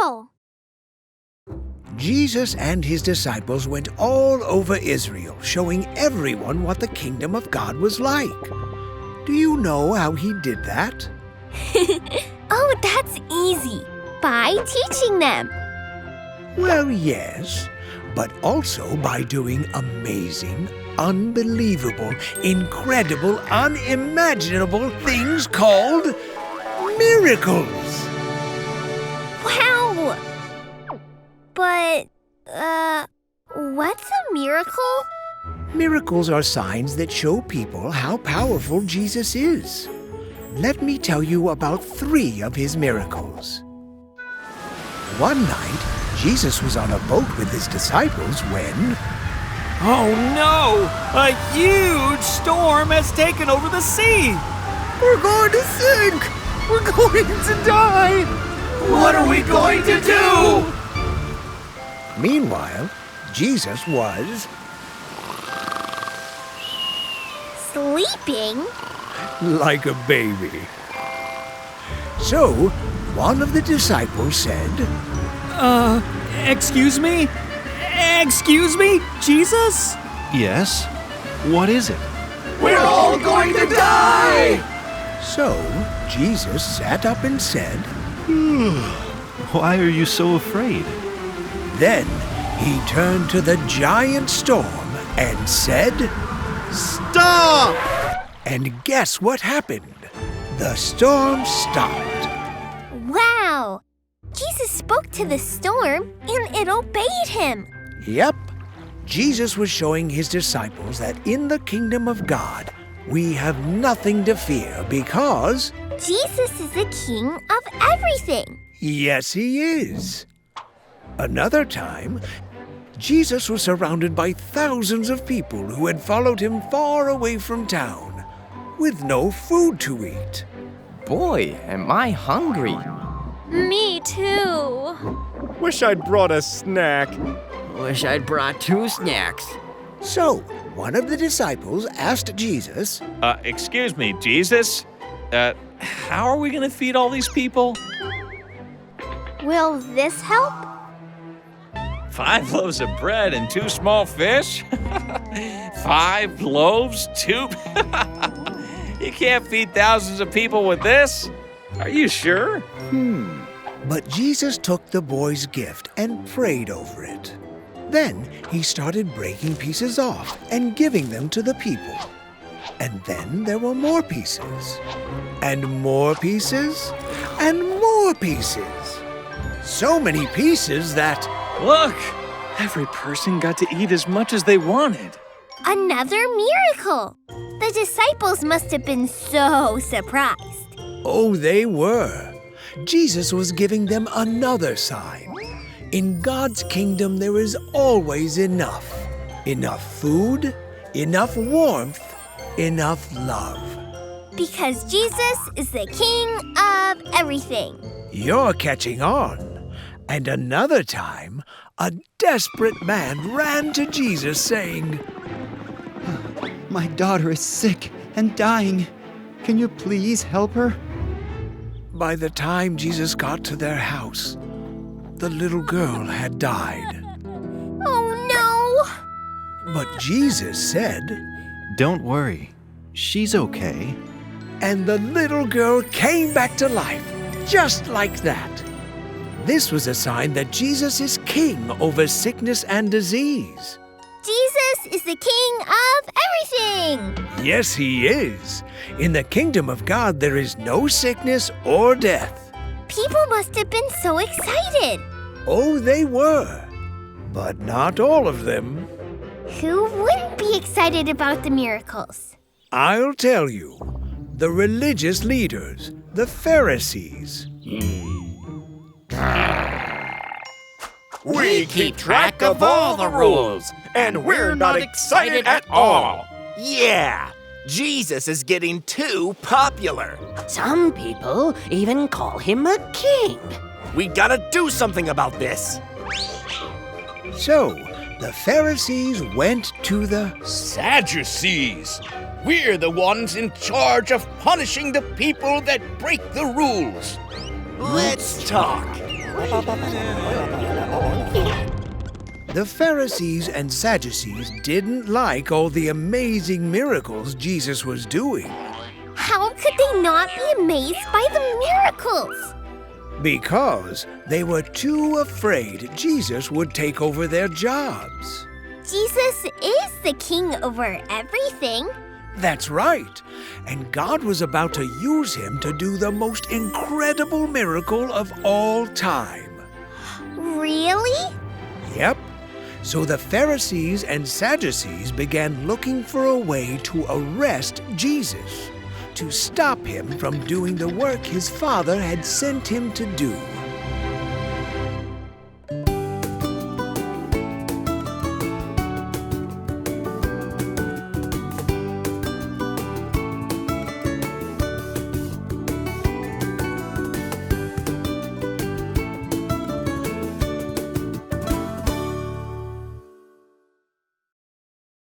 Wow! Jesus and his disciples went all over Israel, showing everyone what the kingdom of God was like. Do you know how he did that? Oh, that's easy. By teaching them. Well, yes, but also by doing amazing, unbelievable, incredible, unimaginable things called miracles. Wow! But, what's a miracle? Miracles are signs that show people how powerful Jesus is. Let me tell you about 3 of his miracles. One night, Jesus was on a boat with his disciples when... Oh no! A huge storm has taken over the sea! We're going to sink! We're going to die! What are we going to do? Meanwhile, Jesus was... Sleeping? like a baby. So, one of the disciples said, Excuse me? Excuse me, Jesus? Yes? What is it? We're all going to die! So, Jesus sat up and said, Why are you so afraid? Then he turned to the giant storm and said, Stop! And guess what happened? The storm stopped. Wow! Jesus spoke to the storm and it obeyed him. Yep, Jesus was showing his disciples that in the kingdom of God, we have nothing to fear because... Jesus is the king of everything. Yes, he is. Another time, Jesus was surrounded by thousands of people who had followed him far away from town, with no food to eat. Boy, am I hungry. Me too. Wish I'd brought a snack. Wish I'd brought 2 snacks. So, one of the disciples asked Jesus, Excuse me, Jesus? How are we going to feed all these people? Will this help? 5 loaves of bread and 2 small fish? 5 loaves, 2... You can't feed thousands of people with this. Are you sure? But Jesus took the boy's gift and prayed over it. Then he started breaking pieces off and giving them to the people. And then there were more pieces, and more pieces, and more pieces. So many pieces that... Look, every person got to eat as much as they wanted. Another miracle. The disciples must have been so surprised. Oh, they were. Jesus was giving them another sign. In God's kingdom, there is always enough. Enough food, enough warmth, enough love. Because Jesus is the king of everything. You're catching on. And another time, a desperate man ran to Jesus saying, My daughter is sick and dying. Can you please help her? By the time Jesus got to their house, the little girl had died. Oh no! But Jesus said, Don't worry. She's okay. and the little girl came back to life, just like that. This was a sign that Jesus is king over sickness and disease. Jesus is the king of everything. Yes, he is. In the kingdom of God, there is no sickness or death. People must have been so excited. Oh, they were. But not all of them. Who wouldn't be excited about the miracles? I'll tell you. The religious leaders, the Pharisees. We keep track of all the rules, and we're not excited at all. Yeah, Jesus is getting too popular. Some people even call him a king. We gotta do something about this. So, the Pharisees went to the Sadducees. We're the ones in charge of punishing the people that break the rules. Let's talk. The Pharisees and Sadducees didn't like all the amazing miracles Jesus was doing. How could they not be amazed by the miracles? Because they were too afraid Jesus would take over their jobs. Jesus is the king over everything. That's right. And God was about to use him to do the most incredible miracle of all time. Really? Yep. So the Pharisees and Sadducees began looking for a way to arrest Jesus, to stop him from doing the work his Father had sent him to do.